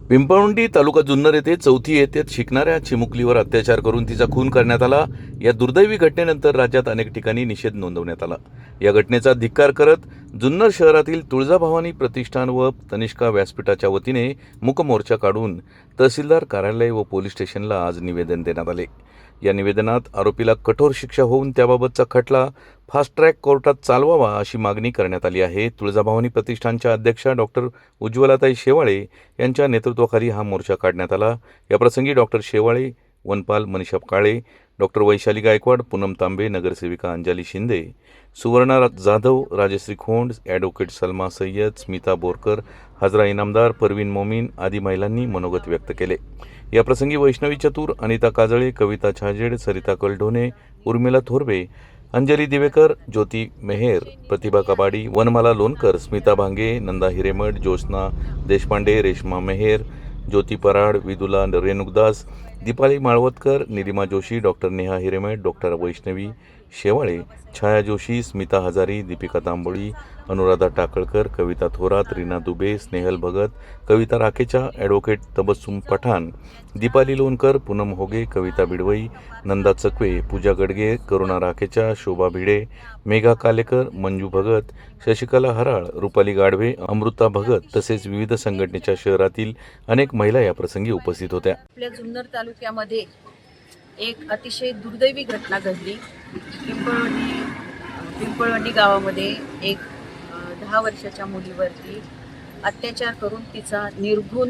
पिंपळुंडी तालुका जुन्नर येथे चौथी इयत्तेत शिकणाऱ्या चिमुकलीवर अत्याचार करून तिचा खून करण्यात आला। या दुर्दैवी घटनेनंतर राज्यात अनेक ठिकाणी निषेध नोंदवण्यात आला। या घटनेचा धिक्कार करत जुन्नर शहरातील तुळजाभवानी प्रतिष्ठान व तनिष्का व्यासपीठाच्या वतीने मूक मोर्चा काढून तहसीलदार कार्यालय व पोलीस स्टेशनला आज निवेदन देण्यात आले। या निवेदनात आरोपीला कठोर शिक्षा होऊन त्याबाबतचा खटला फास्ट ट्रॅक कोर्टात चालवावा अशी मागणी करण्यात आली आहे। तुळजाभवानी प्रतिष्ठानच्या अध्यक्षा डॉक्टर उज्ज्वलाताई शेवाळे यांच्या नेतृत्वाखाली हा मोर्चा काढण्यात आला। याप्रसंगी डॉक्टर शेवाळे, वनपाल मनीषा काळे, डॉक्टर वैशाली गायकवाड, पूनम तांबे, नगरसेविका अंजली शिंदे, सुवर्णा जाधव, राजश्री खोंड, ॲडव्होकेट सलमा सय्यद, स्मिता बोरकर, हजरा इनामदार, परवीन मोमीन आदी महिलांनी मनोगत व्यक्त केले। याप्रसंगी वैष्णवी चतुर, अनिता काजळे, कविता छाजेड, सरिता कलढोणे, उर्मिला थोरवे, अंजली दिवेकर, ज्योती मेहेर, प्रतिभा कबाडी, वनमाला लोणकर, स्मिता भांगे, नंदा हिरेमठ, ज्योत्स्ना देशपांडे, रेश्मा मेहेर, ज्योती पराड, विदुला रेणुकदास, दीपाली माळवतकर, निलिमा जोशी, डॉक्टर नेहा हिरेमठ, डॉक्टर वैष्णवी शेवाळे, छाया जोशी, स्मिता हजारी, दीपिका तांबोळी, अनुराधा टाकळकर, कविता थोरात, रीना दुबे, स्नेहल भगत, कविता राखेचा, ॲडव्होकेट तबस्सुम पठाण, दीपाली लोणकर, पूनम होगे, कविता बिडवई, नंदा चकवे, पूजा गडगे, करुणा राखेचा, शोभा भिडे, मेघा कालेकर, मंजू भगत, शशिकला हराळ, रुपाली गाढवे, अमृता भगत तसेच विविध संघटनेच्या शहरातील अनेक महिला या प्रसंगी उपस्थित होत्या। आपल्या जुन्नर तालुक्यामध्ये एक अतिशय दुर्दैवी घटना घडली। पिंपळवंडी गावामध्ये एक 10 वर्षाच्या मुलीवरती अत्याचार करून तिचा निर्घृण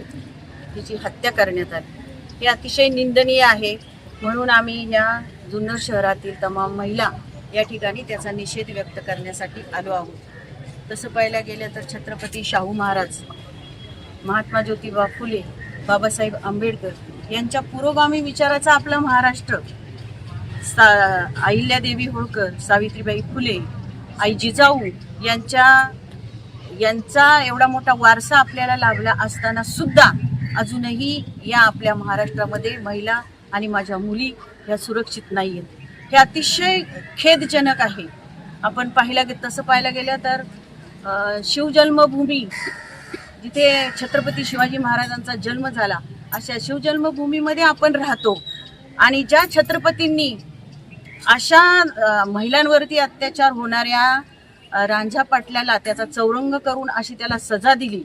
तिची हत्या करण्यात आली। हे अतिशय निंदनीय आहे। म्हणून आम्ही या जुन्नर शहरातील तमाम महिला या ठिकाणी त्याचा निषेध व्यक्त करण्यासाठी आलो आहोत। तसं पाहायला गेलं तर छत्रपती शाहू महाराज, महात्मा ज्योतिबा फुले, बाबासाहेब आंबेडकर यांच्या पुरोगामी विचाराचा आपला महाराष्ट्र, अहिल्यादेवी होळकर, सावित्रीबाई फुले, आई जिजाऊ यांचा एवढा मोठा वारसा आपल्याला लाभला असताना सुद्धा अजूनही या आपल्या महाराष्ट्रामध्ये महिला आणि माझ्या मुली ह्या सुरक्षित नाही आहेत। हे अतिशय खेदजनक आहे। आपण तसं पाहायला गेलं तर शिवजन्मभूमी, जिथे छत्रपती शिवाजी महाराजांचा जन्म झाला, अशा शिवजन्मभूमीमध्ये आपण राहतो आणि ज्या छत्रपतींनी अशा महिलांवरती अत्याचार होणाऱ्या रांझा पाटलाला त्याचा चौरंग करून अशी त्याला सजा दिली,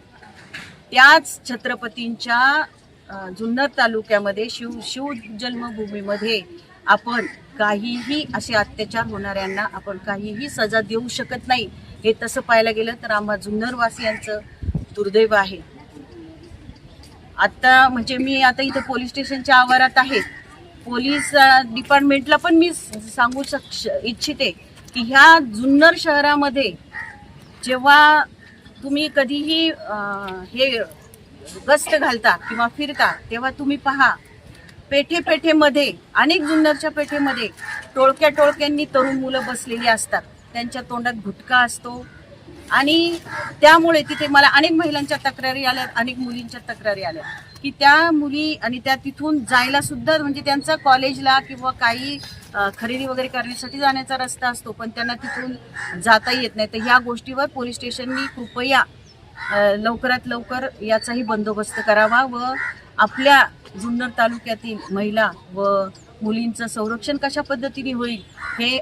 त्याच छत्रपतींच्या जुन्नर तालुक्यामध्ये शिवजन्मभूमीमध्ये आपण काहीही असे अत्याचार होणाऱ्यांना आपण काहीही सजा देऊ शकत नाही। हे तसं पाहायला गेलं तर आम्हा जुन्नरवासियांचं दुर्दैव आहे। आता म्हणजे मी आता इथे पोलीस स्टेशनच्या आवारात आहे। पोलीस डिपार्टमेंटला पण मी सांगू इच्छिते की ह्या जुन्नर शहरामध्ये जेव्हा तुम्ही कधीही हे गस्त घालता किंवा फिरता तेव्हा तुम्ही पहा, पेठेमध्ये अनेक जुन्नरच्या पेठेमध्ये टोळक्यांनी तरुण मुलं बसलेली असतात, त्यांच्या तोंडात गुटखा असतो आणि त्यामुळे तिथे मला अनेक महिलांच्या तक्रारी आल्या, अनेक मुलींच्या तक्रारी आल्या की त्या मुली आणि त्या तिथून जायला सुद्धा म्हणजे त्यांचा कॉलेजला किंवा काही खरेदी वगैरे करण्यासाठी जाण्याचा रस्ता असतो, पण त्यांना तिथून जाता येत नाही। तर ह्या गोष्टीवर पोलीस स्टेशननी कृपया लवकरात लवकर याचाही बंदोबस्त करावा व आपल्या जुन्नर तालुक्यातील महिला व मुलींचं संरक्षण कशा पद्धतीने होईल हे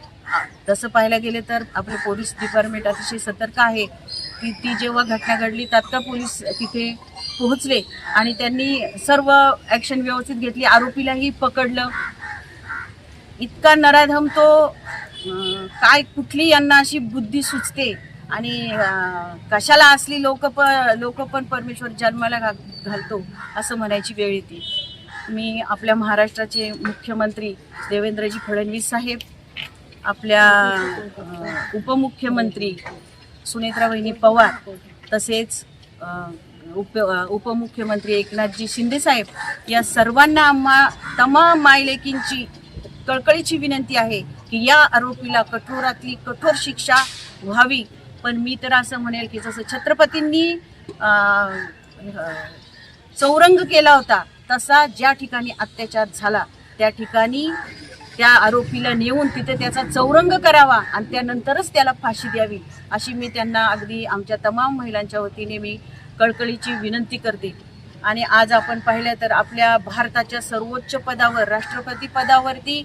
तसं पाहायला गेले तर आपले पोलीस डिपार्टमेंट अतिशय सतर्क आहे की ती जेव्हा घटना घडली तात्काळ पोलीस तिथे पोहोचले आणि त्यांनी सर्व ॲक्शन व्यवस्थित घेतली, आरोपीलाही पकडलं। इतका नराधम तो, काय कुठली यांना अशी बुद्धी सुचते आणि कशाला असली लोक पण परमेश्वर जन्माला घालतो असं म्हणायची वेळ येते। मी आपल्या महाराष्ट्राचे मुख्यमंत्री देवेंद्रजी फडणवीस साहेब, आपल्या उपमुख्यमंत्री सुनेत्रा वहिनी पवार, तसेच उपमुख्यमंत्री एकनाथजी शिंदे साहेब या सर्वांना आम्हा तमाम मायलेकींची कळकळीची विनंती आहे की या आरोपीला कठोरातली कठोर शिक्षा व्हावी। पण मी तर असं म्हणेल की जसं छत्रपतींनी चौरंग केला होता तसा ज्या ठिकाणी अत्याचार झाला त्या ठिकाणी त्या आरोपीला नेऊन तिथे त्याचा चौरंग करावा आणि त्यानंतरच त्याला फाशी द्यावी अशी मी त्यांना अगदी आमच्या तमाम महिलांच्या वतीने मी कळकळीची विनंती करते। आणि आज आपण पाहिलं तर आपल्या भारताच्या सर्वोच्च पदावर, राष्ट्रपती पदावरती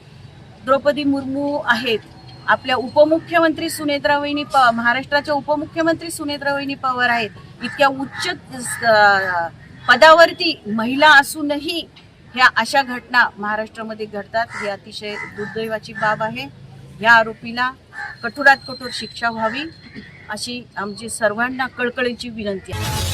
द्रौपदी मुर्मू आहेत. आपल्या उपमुख्यमंत्री सुनेत्रावहिनी महाराष्ट्राच्या उपमुख्यमंत्री सुनेत्रावहिनी पवार आहेत. इतक्या उच्च पदावरती महिला असूनही ह्या अशा घटना महाराष्ट्रामध्ये घडतात. ही अतिशय दुर्दैवाची बाब आहे. या आरोपीला कठोरात कठोर शिक्षा व्हावी अशी आमची सर्वांना कळकळीची विनंती आहे.